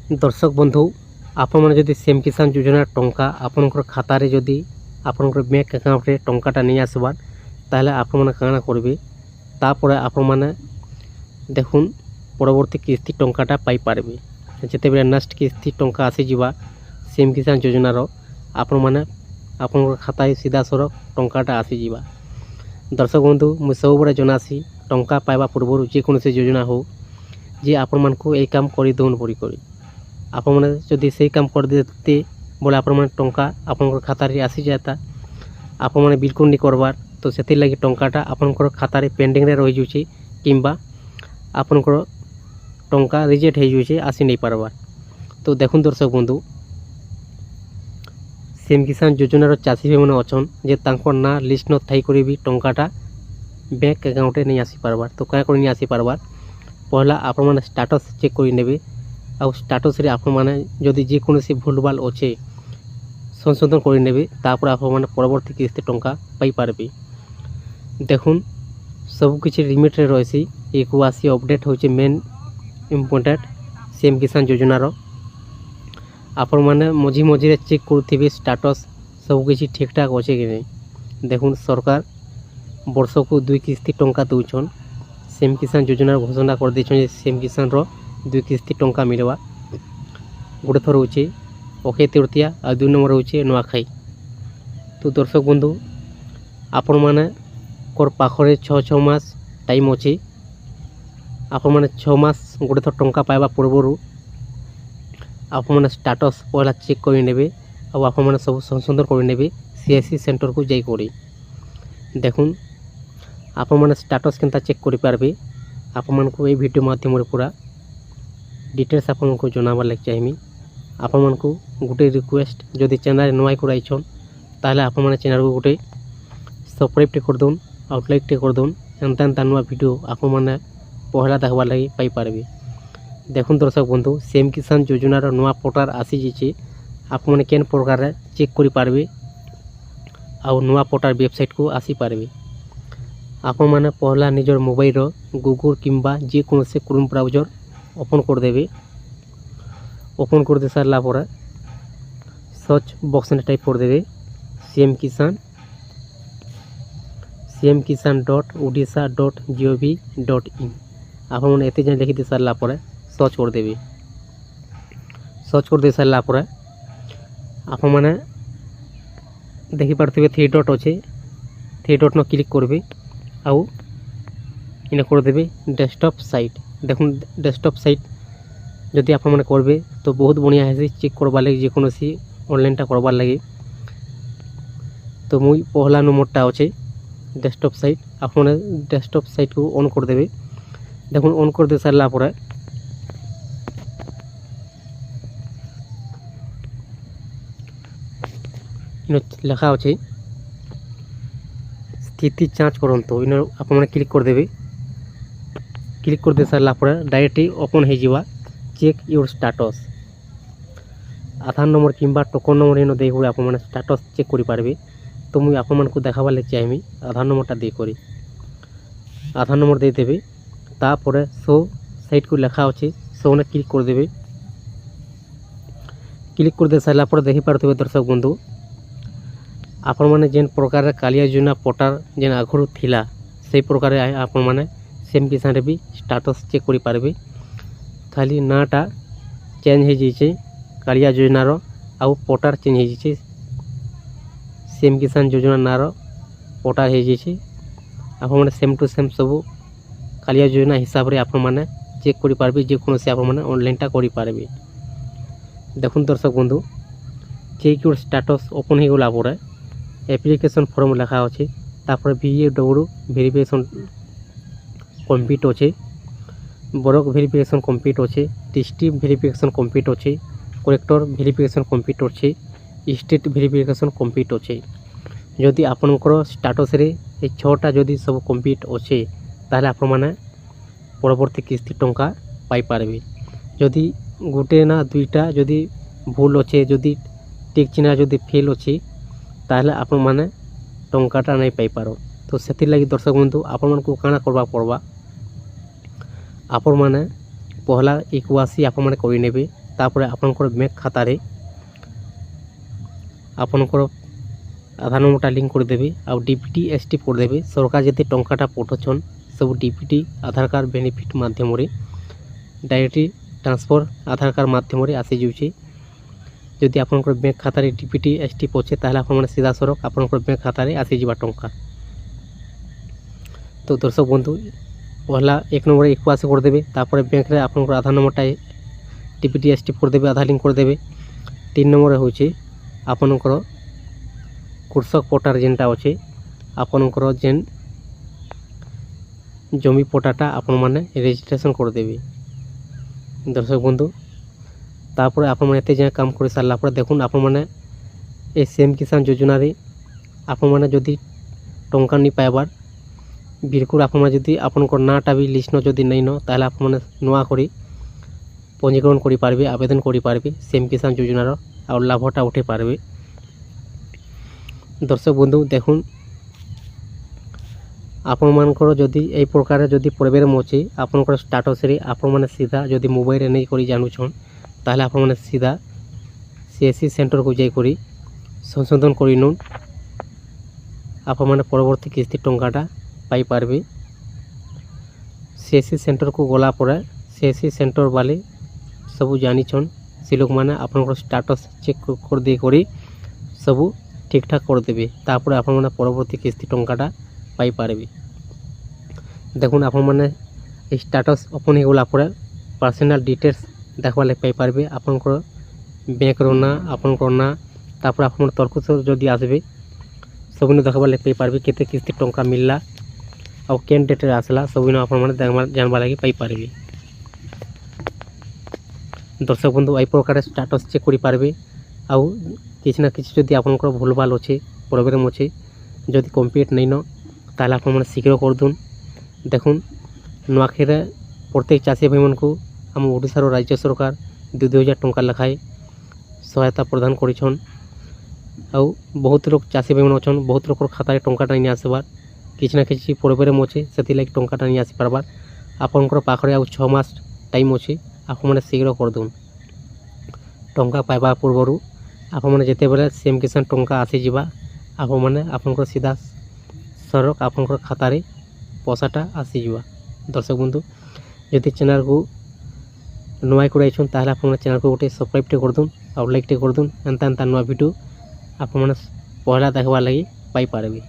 दर्शक बंधु आपण मैंने जदि सीएम किसान योजना टंका आपनकर खाता रे जदि आपनकर बैंक अकाउंट रे टंकाटा नहीं आसबार ताहले आपण मैंने काना करबे तापरे आपण मैंने देखुन परवर्ती किस्ती टंकाटा पाई पारबे जेते बेले नेक्स्ट किस्ती टंका आसी जिबा सीएम किसान योजनार आपण मैंने आपनकर खाता सीधा सड़क टंकाटा आसी जिबा। दर्शक बंधु मुझे सब बड़े जनासी टंका पाइबा पूर्व जेकोसी योजना हो जे आपण मानकु ए काम करि दउन पड़ी करी आपण मैंने जदि से काम कर देते बोले आपण मैंने टंका आपनकर खाता रे आसी जाता आपण मैंने बिल्कुल नहीं करबार तो से लगी टंकाटा आपनकर खाता रे पेंडिंग रे रही जाउछी किंबा आपनकर टंका रिजेक्ट हो जाउछी आसी नहीं पारबार। तो देखुन दर्शक बंधु सीएम किसान योजनार चाषी भाई मैंने अच्छन जे तांकर ना लिस्ट न थाई करी भी टंकाटा बैंक अकाउंट नहीं आसी पारबार तो क्या नहीं आसी पारबार पहला आपण मैंने स्टेटस चेक कर नेबे आ स्टेटस रे आपण माने जदि जेकोसी भूलभाल अच्छे संशोधन कर नेबे तापर आपण माने परवर्ती किस्ती टंका पाई पारबे। देखुन सब किछि लिमिट रे रहसी एक आसी अपडेट होचे मेन इम्पोर्टेंट सीएम किसान योजनार आपण माने मझी मझी रे चेक करथिबे स्टेटस सब किछि ठीक ठाक अच्छे कि नहीं। देखुन सरकार वर्ष को 2 किस्ती टंका दउछन सीएम किसान योजना घोषणा कर देछन सीएम किसान रो 2 किस्ती टंका मिलवा गोटे थर होचे अक्षय तृतीया और 2 नंबर होचे नुआखाई। तो दर्शक बंधु आपण माने कोर पाखरे 6 मास टाइम अच्छे आपण माने 6 मास गोटे थर टंका पाइबा पूर्व आपण माने स्टेटस पहला चेक कर नेबे और आपण माने सब संशोधन कर नेबे सीएससी सेंटर को जाई करी। देखुन आपण माने स्टेटस केनता चेक करि पारबे आपण मानकु ए वीडियो माध्यम रे पूरा डिटेल्स आपण को जनाबार लग चाहिए। आपण मानकु गुटे रिक्वेस्ट जदि चैनल नय कराइछन ताहले आपण माने चैनल को गुटे सब्सक्राइब टे कर दोन और लाइक टे कर दोन एंता एंता नुआ वीडियो आपण माने पहला देखबार लगी पाई पारबे। देखुन दर्शक बंधु सीएम किसान योजनार नुआ पोर्टल आसी जिचे आपण माने केन प्रकार चेक करि पारबे और नुआ पोर्टल वेबसाइट को आसी पारबे। आपण माने पहला निजर मोबाइल गूगल किंबा जे कोनसे क्रोम ब्राउजर ओपन कर देबे। ओपन कर दे सारला पर सर्च बॉक्स में टाइप कर देबे cmkisan.odisha.gov.in आपण माने एते जन लिखि दे सारला पर सर्च कर देबे। सर्च कर दे सारला पर आपण माने देखि पारथिबे 3 डॉट अच्छे 3 डॉट न क्लिक करबे आउ इने कर देबे डेस्कटॉप साइट। देखुन डेस्कटॉप साइट जदि आप मैंने करबे तो बहुत बढ़िया है चेक करबार लगे जेकोसी ऑनलाइन टा करबार लगे। तो मुई पहला नंबरटा अच्छे डेस्कटॉप साइट आप डेस्कटॉप साइट को ऑन कर देबे। देखुन ऑन कर दे सारला पर लेखा अच्छे स्थिति जांच करंतु इन आप क्लिक कर देबे। क्लिक कर दे सारला पर डायरेक्टली ओपन हो जावा check your status Aadhaar number किंबा टोकन नंबर इन दे आप स्टेटस चेक करि पारबे। तो मुई आप मानकु देखाबार लगे चाहिए आधार नंबरटा दे करी आधार नंबर दे देबे तापर शो साइट को लेखा अच्छे शो ने क्लिक कर देबे। क्लिक कर दे सारला पर देखि पारथिबे दर्शक बंधु आपण माने जेन प्रकार कालिया योजना पोर्टल जेन आगरु थिला से प्रकार आपण माने सीएम किसान रे भी स्टेटस चेक करि पारबे। खाली नाटा चेंज हो जाइए कालिया योजनार आउ पोर्टल चेंज हो जाइए सीएम किसान योजना नार पोर्टल हो जाइए आप सेम टू सेम सब कालिया योजना हिसाब रे आपण माने चेक करि पारबे जेकोसी आपण माने ऑनलाइन टा करि पारबे। देखुन दर्शक बंधु चेक योर स्टेटस ओपन हो गला पर एप्लिकेशन फॉर्म लिखा अच्छे तापर VAW वेरिफिकेशन कम्प्लीट अच्छे ब्लॉक वेरिफिकेशन कम्प्लीट अच्छे डिस्ट्रिक्ट वेरिफिकेशन कम्प्लीट अच्छे कलेक्टर वेरिफिकेशन कम्प्लीट अच्छे स्टेट वेरिफिकेशन कम्प्लीट अच्छे। जदि आपनकर स्टेटस रे ए 6टा जदि सब कम्प्लीट अच्छे ताहले आपण माने परवर्ती किस्ती टंका पाई पारबे। जदि गुटे ना 2टा जदि भूल अच्छे जदि टिक चिन्ह जदि फेल अच्छे ताहले आपण माने टंकाटा नहीं पाई पारो। तो से लगी दर्शक बंधु आपण मानकु काना करबा पड़बा आपण माने पहला 81 आपण माने करि नेबे तापर आपनकर बैंक खातार आपनकर आधार नंबरटा लिंक कर देबे और डीपीटी एसटी कर देबे। सरकार जदि टंकाटा पठाउछन सब डीपीटी आधार कार्ड बेनिफिट माध्यम डायरेक्टली ट्रांसफर आधार कार्ड माध्यम आसी जाउछे। जदि आपनकर बैंक खातार डीपीटी एसटी पहुँचे ताहले आपन सीधा सड़क आपनकर बैंक खातार आसी जावा टंका। तो दर्शक बंधु पहला 1 नंबर इक्वासी कर देबे तापर बैंक रे आपनकर आधार नंबरटा डीपीटी एसटी कर देबे आधार लिंक कर देबे। 3 नंबर होचे आपनकर कृषक पट्टार जेनटा अच्छे आपनकर जेन जमी पट्टाटा आपण माने रेजिस्ट्रेशन कर देबे। दर्शक बंधु तापर आपण माने एते जे काम कर सारला पर देखुन आपण माने ए सीएम किसान योजना रे आपण माने जदि टंका नि पाइबार बिल्कुल आपण माने जदि आपनकर नाटा भी लिस्ट न जदि नै न ताहले आपण माने नुआ करी पंजीकरण करि पारबे आवेदन करि पारबे सीएम किसान योजनार और लाभटा उठे पारबे। दर्शक बंधु देखुन आपण मानकर जदि एई प्रकार जदि प्रॉब्लम अछि आपनकर स्टेटस रे आपण माने सीधा जदि मोबाइल रे नै करि जानुछन ताहले आपण माने सीधा सीएससी सेंटर को जाई करी संशोधन करि नुन आपण माने परवर्ती किस्ती टंकाटा पाई पारबे। सीएससी सेंटर को गला परे सीएससी सेंटर वाले सब जानिछन से लोक माने आपनकर स्टेटस चेक कर दे करी सब ठीक ठाक कर देबे तापर आपण माने परवर्ती किस्ती टंकाटा पाई पारबे। देखुन आपण माने स्टेटस ओपन हो गला परे पर्सनल डिटेल्स देखबा ले पाई पारबे आपनकर बैंक रो ना आपनकर ना तापर आपण तरकुस जदि आसबे सबने देखबा ले पाई पारबे केते किस्ती टंका मिलला और केन डेट रे आसला सबने आपण माने जानबा लागि पाई पारबे। दर्शक बंधु आई प्रकार स्टेटस चेक करि पारबे आउ किछ ना किछ जदि आपनकर भूलभाल अच्छे प्रॉब्लम अच्छे जदि कम्प्लीट नहीं न ताहले आपण माने शीघ्र कर दुन। देखुन नुआखाई रे प्रत्येक चाषी भाई मन को हम ओडिशार राज्य सरकार 2,000 टंका लेखाए सहायता प्रदान करिछन आउ बहुत लोग चाषी भाई मन अछन बहुत लोक खाता टंकाटा नहीं आसबार किछ ना किछ प्रॉब्लम अच्छे से लगे टंकाटा नहीं आसी पारबार आपनकर पाखरे आउ 6 मास टाइम अच्छे आपण माने शीघ्र कर दुन। टंका पाइबा पूर्वरु आपण माने जेते बेले सीएम किसान टंका आसी जिबा आपण माने आपनकर सीधा सरक आपनकर खाता रे पैसाटा आसी जिबा। दर्शक बंधु यदि चैनल को नुआ कराइछन ताहले आपण चैनल को गोटे सब्सक्राइब टे कर दुन और लाइक टे कर दुन एंता नुआ वीडियो आपण माने पहला देखबा लागि पाई पारबे।